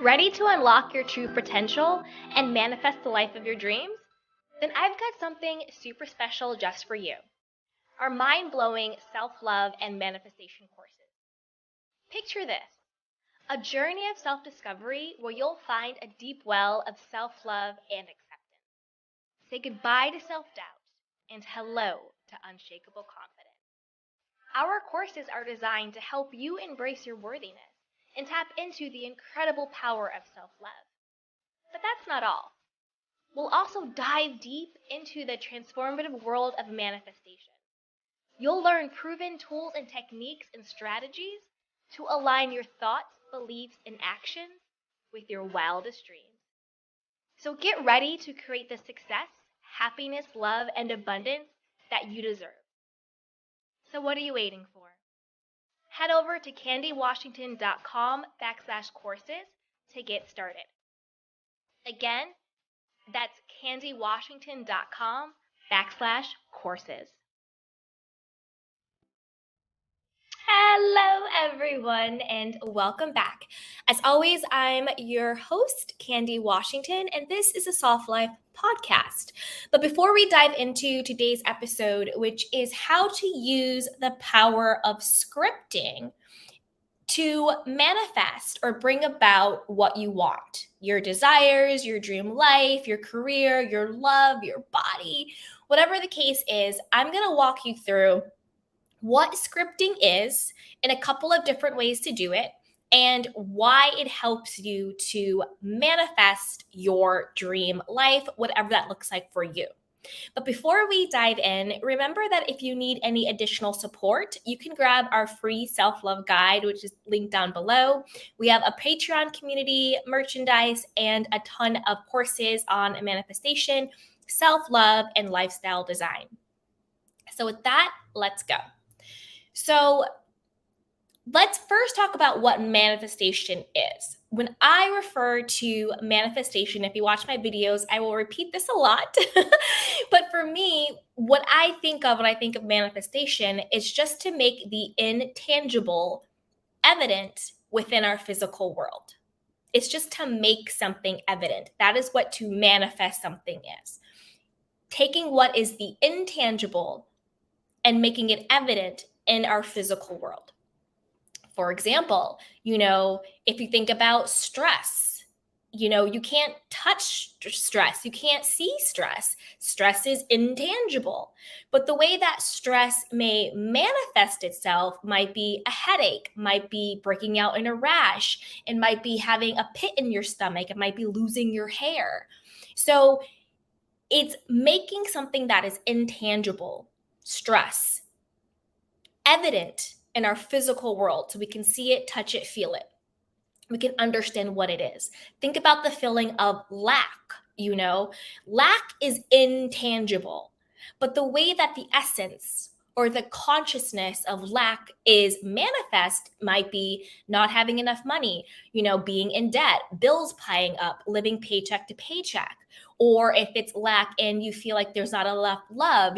Ready to unlock your true potential and manifest the life of your dreams? Then I've got something super special just for you. Our mind-blowing self-love and manifestation courses. Picture this, a journey of self-discovery where you'll find a deep well of self-love and acceptance. Say goodbye to self-doubt and hello to unshakable confidence. Our courses are designed to help you embrace your worthiness and tap into the incredible power of self-love. But that's not all. We'll also dive deep into the transformative world of manifestation. You'll learn proven tools and techniques and strategies to align your thoughts, beliefs, and actions with your wildest dreams. So get ready to create the success, happiness, love, and abundance that you deserve. So what are you waiting for? Head over to candywashington.com/courses to get started. Again, that's candywashington.com/courses. Hello, everyone, and welcome back. As always, I'm your host, Candy Washington, and this is a Soft Life podcast. But before we dive into today's episode, which is how to use the power of scripting to manifest or bring about what you want, your desires, your dream life, your career, your love, your body, whatever the case is, I'm going to walk you through what scripting is in a couple of different ways to do it and why it helps you to manifest your dream life, whatever that looks like for you. But before we dive in, remember that if you need any additional support, you can grab our free self-love guide, which is linked down below. We have a Patreon community, merchandise, and a ton of courses on manifestation, self-love, and lifestyle design. So with that, let's go. So let's first talk about what manifestation is. When I refer to manifestation, if you watch my videos, I will repeat this a lot. But for me, what I think of when I think of manifestation is just to make the intangible evident within our physical world. It's just to make something evident. That is what to manifest something is. Taking what is the intangible and making it evident in our physical world. For example, if you think about stress, you can't touch stress. You can't see stress. Stress is intangible. But the way that stress may manifest itself might be a headache, might be breaking out in a rash, it might be having a pit in your stomach, it might be losing your hair. So it's making something that is intangible, stress, evident in our physical world so we can see it, touch it, feel it. We can understand what it is. Think about the feeling of lack. Lack is intangible, but the way that the essence or the consciousness of lack is manifest might be not having enough money, being in debt, bills piling up, living paycheck to paycheck. Or if it's lack and you feel like there's not enough love,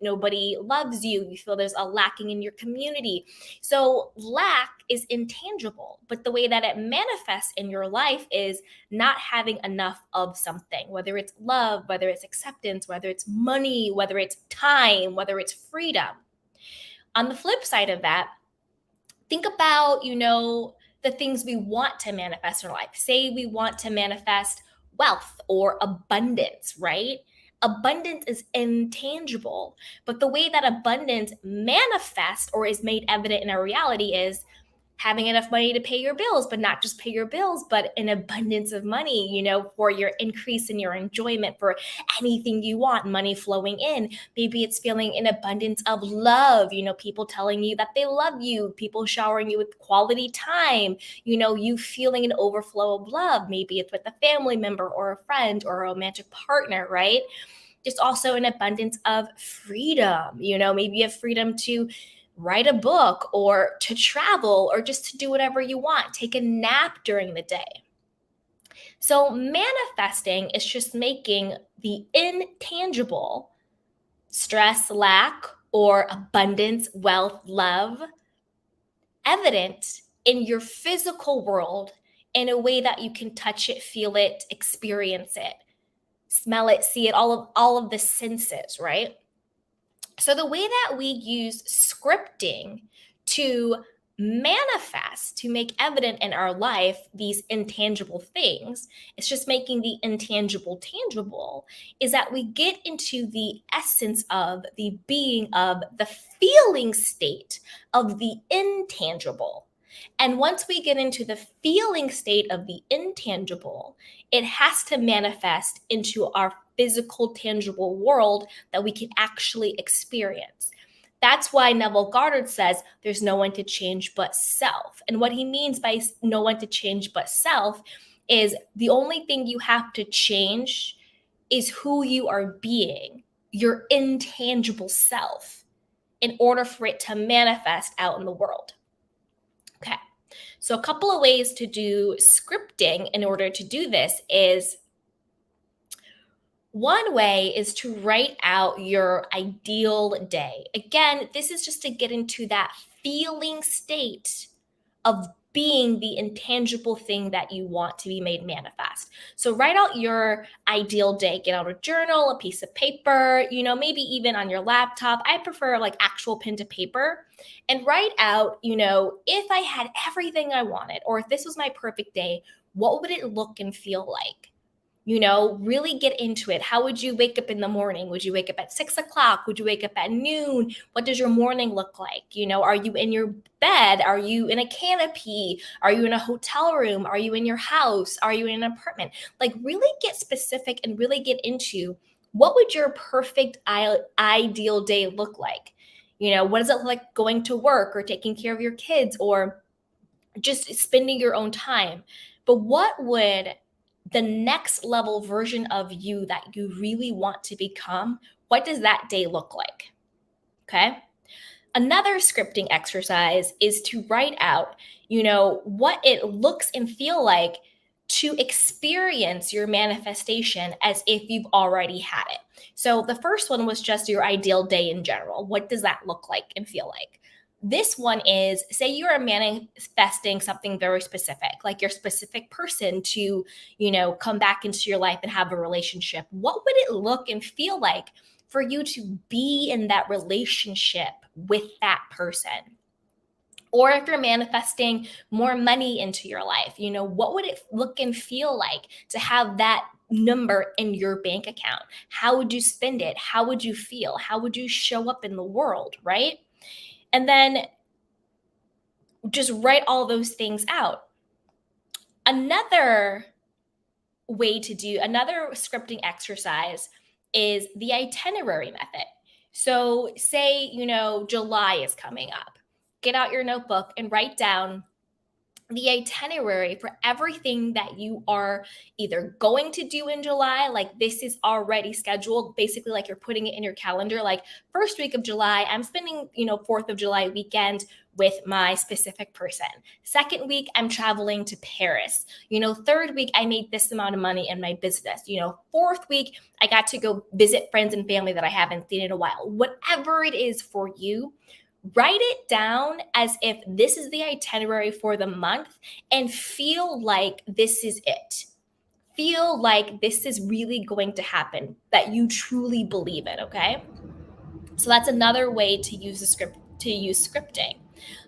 nobody loves you, you feel there's a lacking in your community. So lack is intangible, but the way that it manifests in your life is not having enough of something, whether it's love, whether it's acceptance, whether it's money, whether it's time, whether it's freedom. On the flip side of that, think about, the things we want to manifest in our life. Say we want to manifest wealth or abundance, right? Abundance is intangible, but the way that abundance manifests or is made evident in our reality is having enough money to pay your bills, but not just pay your bills, but an abundance of money, for your increase in your enjoyment, for anything you want, money flowing in. Maybe it's feeling an abundance of love, people telling you that they love you, people showering you with quality time, you feeling an overflow of love. Maybe it's with a family member or a friend or a romantic partner, right? There's also an abundance of freedom, maybe you have freedom to write a book or to travel or just to do whatever you want. Take a nap during the day. So manifesting is just making the intangible, stress, lack, or abundance, wealth, love, evident in your physical world in a way that you can touch it, feel it, experience it, smell it, see it, all of the senses, right? So the way that we use scripting to manifest, to make evident in our life these intangible things, it's just making the intangible tangible, is that we get into the essence of the being of the feeling state of the intangible. And once we get into the feeling state of the intangible, it has to manifest into our physical, tangible world that we can actually experience. That's why Neville Goddard says there's no one to change but self. And what he means by no one to change but self is the only thing you have to change is who you are being, your intangible self, in order for it to manifest out in the world. Okay, so a couple of ways to do scripting in order to do this is, one way is to write out your ideal day. Again, this is just to get into that feeling state of being the intangible thing that you want to be made manifest. So write out your ideal day. Get out a journal, a piece of paper, maybe even on your laptop. I prefer like actual pen to paper, and write out, if I had everything I wanted, or if this was my perfect day, what would it look and feel like? Really get into it. How would you wake up in the morning? Would you wake up at 6 o'clock? Would you wake up at noon? What does your morning look like? Are you in your bed? Are you in a canopy? Are you in a hotel room? Are you in your house? Are you in an apartment? Like, really get specific and really get into what would your perfect ideal day look like? What does it look like going to work or taking care of your kids or just spending your own time? But what would the next level version of you that you really want to become, what does that day look like? Okay. Another scripting exercise is to write out, what it looks and feel like to experience your manifestation as if you've already had it. So the first one was just your ideal day in general. What does that look like and feel like? This one is, say you are manifesting something very specific, like your specific person to, come back into your life and have a relationship. What would it look and feel like for you to be in that relationship with that person? Or if you're manifesting more money into your life, what would it look and feel like to have that number in your bank account? How would you spend it? How would you feel? How would you show up in the world, right? And then just write all those things out. Another scripting exercise is the itinerary method. So say, July is coming up. Get out your notebook and write down the itinerary for everything that you are either going to do in July, like this is already scheduled, basically like you're putting it in your calendar, like first week of July, I'm spending, 4th of July weekend with my specific person. Second week, I'm traveling to Paris. Third week, I made this amount of money in my business. Fourth week, I got to go visit friends and family that I haven't seen in a while. Whatever it is for you, write it down as if this is the itinerary for the month and feel like this is it. Feel like this is really going to happen, that you truly believe it, okay? So that's another way to use scripting.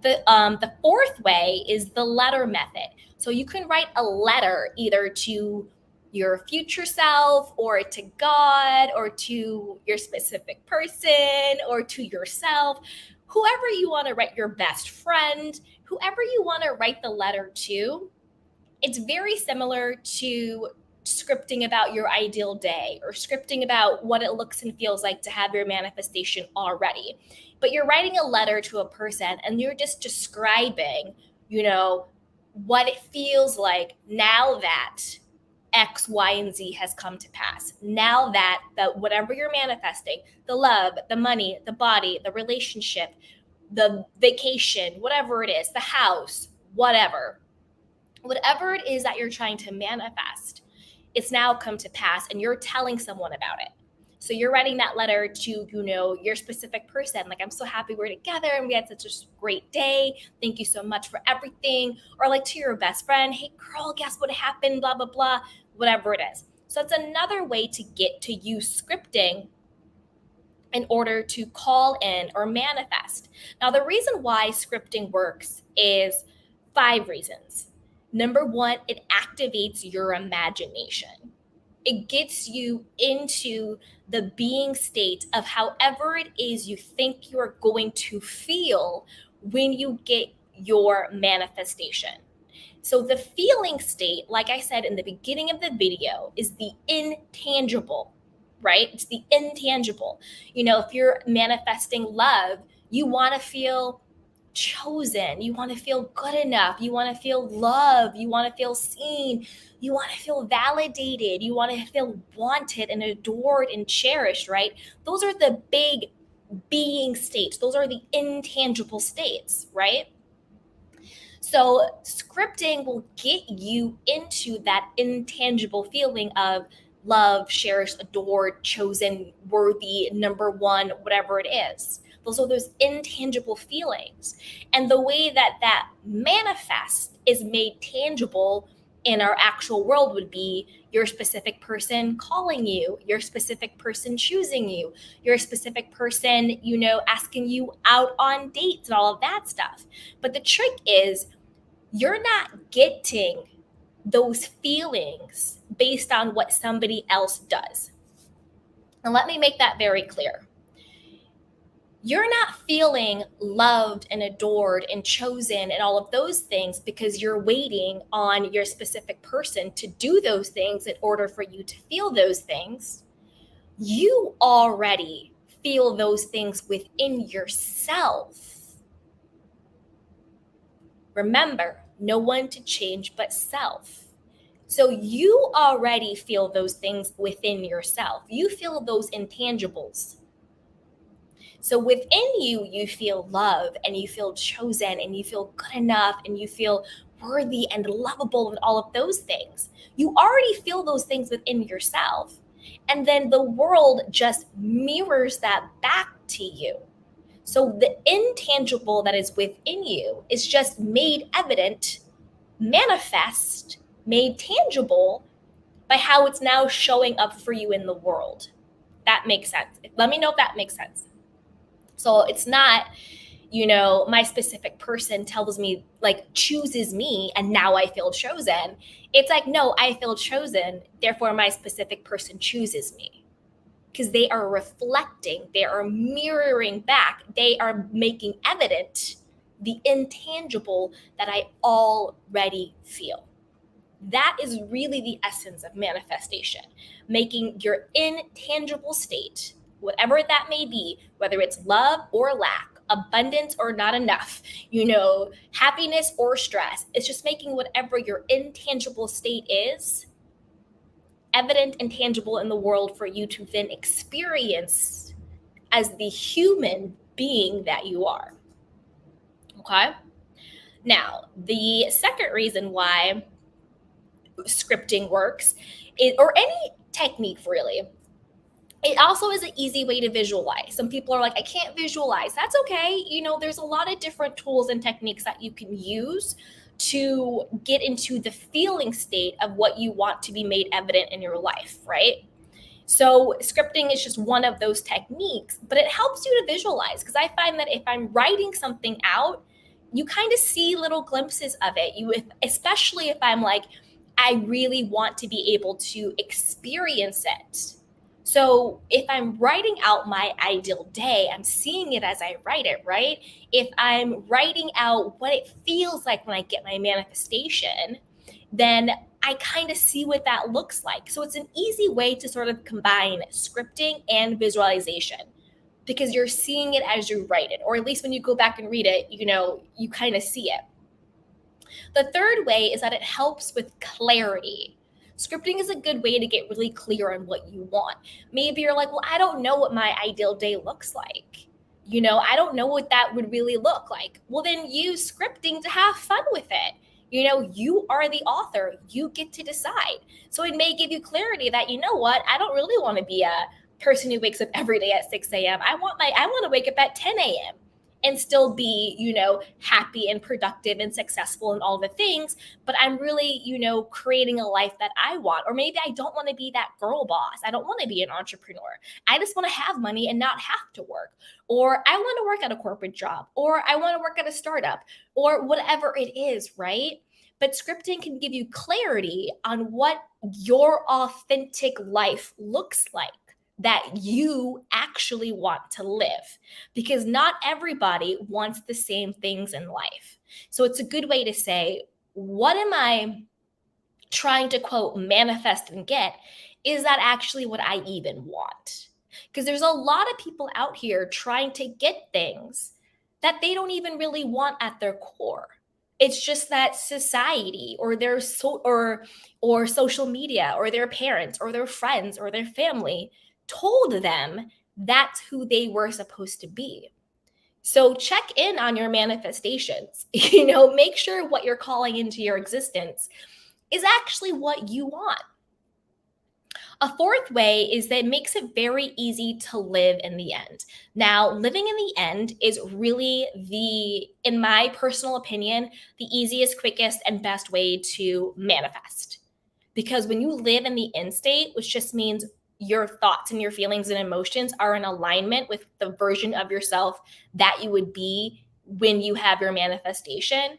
The fourth way is the letter method. So you can write a letter either to your future self or to God or to your specific person or to yourself. Whoever you want to write, your best friend, whoever you want to write the letter to. It's very similar to scripting about your ideal day or scripting about what it looks and feels like to have your manifestation already. But you're writing a letter to a person and you're just describing, what it feels like now that X, Y, and Z has come to pass. Now that whatever you're manifesting, the love, the money, the body, the relationship, the vacation, whatever it is, the house, whatever it is that you're trying to manifest, it's now come to pass and you're telling someone about it. So you're writing that letter to, your specific person. Like, I'm so happy we're together and we had such a great day. Thank you so much for everything. Or like to your best friend, hey girl, guess what happened? Blah, blah, blah, whatever it is. So it's another way to get to use scripting in order to call in or manifest. Now, the reason why scripting works is 5 reasons. Number 1, it activates your imagination. It gets you into the being state of however it is you think you're going to feel when you get your manifestation. So the feeling state, like I said in the beginning of the video, is the intangible, right? It's the intangible. If you're manifesting love, you want to feel chosen. You want to feel good enough. You want to feel loved. You want to feel seen. You want to feel validated. You want to feel wanted and adored and cherished, right? Those are the big being states. Those are the intangible states, right? So scripting will get you into that intangible feeling of love, cherished, adored, chosen, worthy, number 1, whatever it is. Those are those intangible feelings. And the way that manifests is made tangible in our actual world would be your specific person calling you, your specific person choosing you, your specific person, asking you out on dates and all of that stuff. But the trick is you're not getting those feelings based on what somebody else does. And let me make that very clear. You're not feeling loved and adored and chosen and all of those things because you're waiting on your specific person to do those things in order for you to feel those things. You already feel those things within yourself. Remember, no one to change but self. So you already feel those things within yourself. You feel those intangibles. So within you, you feel love and you feel chosen and you feel good enough and you feel worthy and lovable and all of those things. You already feel those things within yourself. And then the world just mirrors that back to you. So the intangible that is within you is just made evident, manifest, made tangible by how it's now showing up for you in the world. That makes sense. Let me know if that makes sense. So it's not, my specific person tells me, like, chooses me and now I feel chosen. It's like, no, I feel chosen, therefore my specific person chooses me. Because they are reflecting, they are mirroring back, they are making evident the intangible that I already feel. That is really the essence of manifestation, making your intangible state, whatever that may be, whether it's love or lack, abundance or not enough, happiness or stress. It's just making whatever your intangible state is evident and tangible in the world for you to then experience as the human being that you are. Okay? Now, the second reason why scripting works, or any technique really, it also is an easy way to visualize. Some people are like, I can't visualize. That's okay. There's a lot of different tools and techniques that you can use to get into the feeling state of what you want to be made evident in your life, right? So scripting is just one of those techniques, but it helps you to visualize, because I find that if I'm writing something out, you kind of see little glimpses of it. Especially if I'm like, I really want to be able to experience it. So if I'm writing out my ideal day, I'm seeing it as I write it, right? If I'm writing out what it feels like when I get my manifestation, then I kind of see what that looks like. So it's an easy way to sort of combine scripting and visualization, because you're seeing it as you write it, or at least when you go back and read it, you kind of see it. The third way is that it helps with clarity. Scripting is a good way to get really clear on what you want. Maybe you're like, well, I don't know what my ideal day looks like. I don't know what that would really look like. Well, then use scripting to have fun with it. You are the author. You get to decide. So it may give you clarity that, I don't really want to be a person who wakes up every day at 6 a.m. I want to wake up at 10 a.m. and still be, happy and productive and successful and all the things. But I'm really, creating a life that I want. Or maybe I don't want to be that girl boss. I don't want to be an entrepreneur. I just want to have money and not have to work. Or I want to work at a corporate job. Or I want to work at a startup. Or whatever it is, right? But scripting can give you clarity on what your authentic life looks like that you actually want to live, because not everybody wants the same things in life. So it's a good way to say, what am I trying to, quote, manifest and get? Is that actually what I even want? Because there's a lot of people out here trying to get things that they don't even really want at their core. It's just that society or their or social media or their parents or their friends or their family told them that's who they were supposed to be. So check in on your manifestations. Make sure what you're calling into your existence is actually what you want. A fourth way is that it makes it very easy to live in the end. Now, living in the end is really in my personal opinion, the easiest, quickest, and best way to manifest. Because when you live in the end state, which just means your thoughts and your feelings and emotions are in alignment with the version of yourself that you would be when you have your manifestation,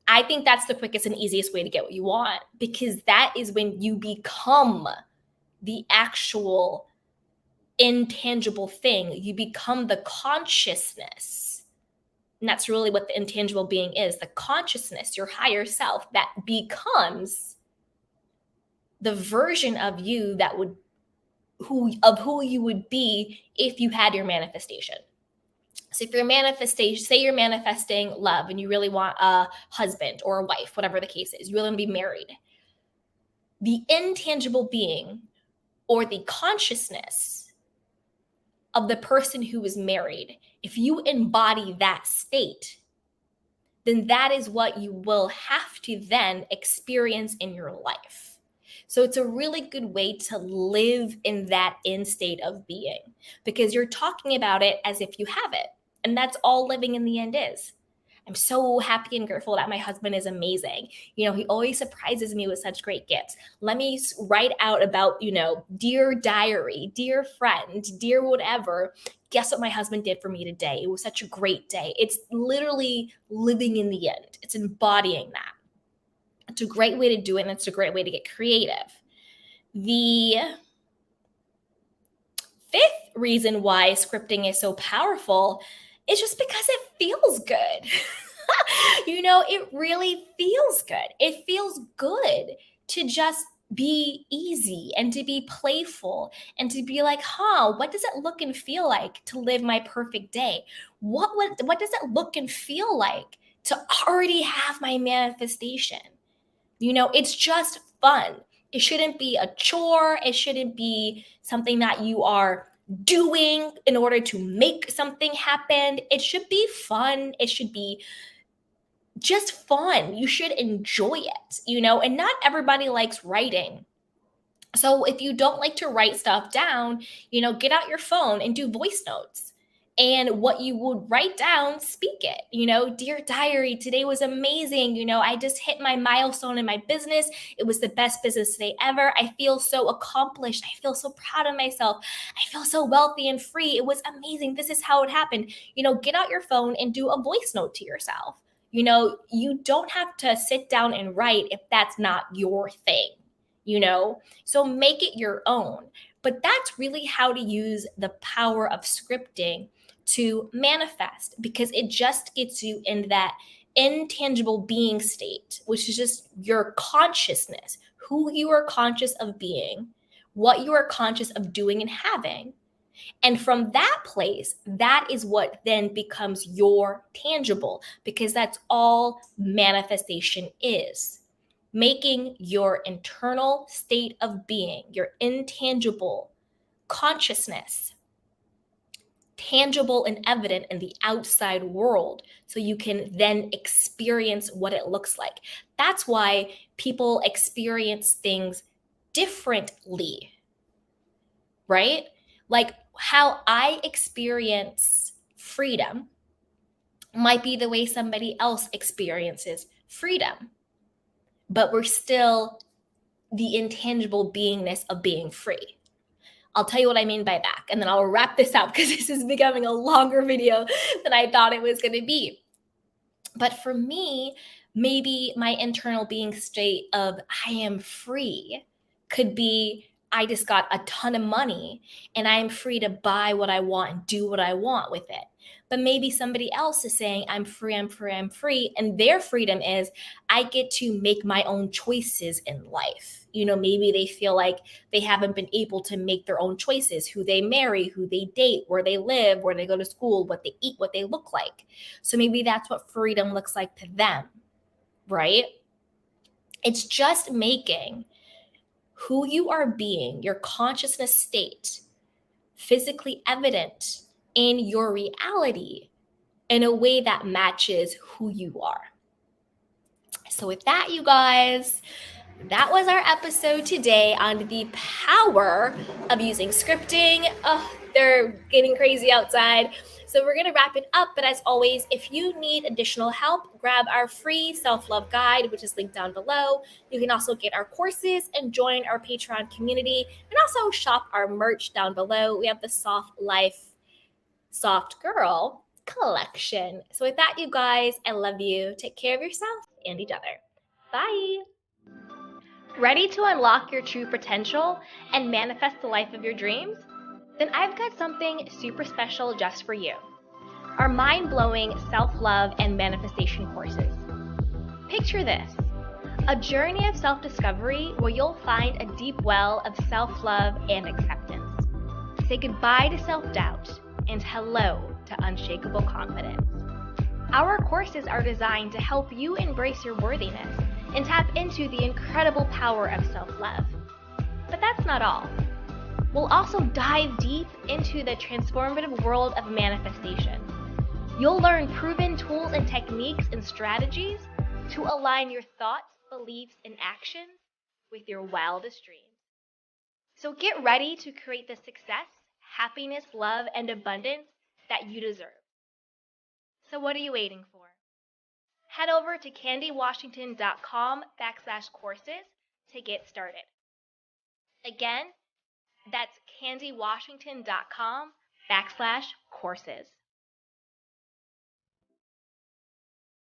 I think that's the quickest and easiest way to get what you want, because that is when you become the actual intangible thing. You become the consciousness. And that's really what the intangible being is, the consciousness, your higher self that becomes the version of you that would who you would be if you had your manifestation. So if say you're manifesting love and you really want a husband or a wife, whatever the case is, you really want to be married. The intangible being or the consciousness of the person who is married, if you embody that state, then that is what you will have to then experience in your life. So it's a really good way to live in that end state of being, because you're talking about it as if you have it. And that's all living in the end is. I'm so happy and grateful that my husband is amazing. He always surprises me with such great gifts. Let me write out about, dear diary, dear friend, dear whatever. Guess what my husband did for me today? It was such a great day. It's literally living in the end. It's embodying that. It's a great way to do it, and it's a great way to get creative. The fifth reason why scripting is so powerful is just because it feels good. It really feels good. It feels good to just be easy and to be playful and to be like, what does it look and feel like to live my perfect day? What does it look and feel like to already have my manifestation? It's just fun. It shouldn't be a chore. It shouldn't be something that you are doing in order to make something happen. It should be fun. It should be just fun. You should enjoy it, and not everybody likes writing. So if you don't like to write stuff down, get out your phone and do voice notes. And what you would write down, speak it. Dear diary, today was amazing. I just hit my milestone in my business. It was the best business day ever. I feel so accomplished. I feel so proud of myself. I feel so wealthy and free. It was amazing. This is how it happened. Get out your phone and do a voice note to yourself. You don't have to sit down and write if that's not your thing. So make it your own. But that's really how to use the power of scripting to manifest, because it just gets you in that intangible being state, which is just your consciousness, who you are conscious of being, what you are conscious of doing and having. And from that place, that is what then becomes your tangible, because that's all manifestation is. Making your internal state of being, your intangible consciousness, tangible and evident in the outside world, so you can then experience what it looks like. That's why people experience things differently, right? Like how I experience freedom might be the way somebody else experiences freedom, but we're still the intangible beingness of being free. I'll tell you what I mean by that, and then I'll wrap this up because this is becoming a longer video than I thought it was going to be. But for me, maybe my internal being state of I am free could be I just got a ton of money and I'm free to buy what I want and do what I want with it. But maybe somebody else is saying I'm free, I'm free, I'm free. And their freedom is I get to make my own choices in life. You know, maybe they feel like they haven't been able to make their own choices, who they marry, who they date, where they live, where they go to school, what they eat, what they look like. So maybe that's what freedom looks like to them, right? It's just making who you are being, your consciousness state, physically evident in your reality in a way that matches who you are. So with that, you guys, that was our episode today on the power of using scripting. Oh, they're getting crazy outside. So we're going to wrap it up. But as always, if you need additional help, grab our free self-love guide, which is linked down below. You can also get our courses and join our Patreon community, and also shop our merch down below. We have the Soft Life Soft Girl collection. So with that, you guys, I love you. Take care of yourself and each other. Bye. Ready to unlock your true potential and manifest the life of your dreams? Then I've got something super special just for you. Our mind-blowing self-love and manifestation courses. Picture this, a journey of self-discovery where you'll find a deep well of self-love and acceptance. Say goodbye to self-doubt and hello to unshakable confidence. Our courses are designed to help you embrace your worthiness and tap into the incredible power of self-love. But that's not all. We'll also dive deep into the transformative world of manifestation. You'll learn proven tools and techniques and strategies to align your thoughts, beliefs, and actions with your wildest dreams. So get ready to create the success, happiness, love, and abundance that you deserve. So what are you waiting for? Head over to candywashington.com/courses to get started. Again, that's candywashington.com/courses.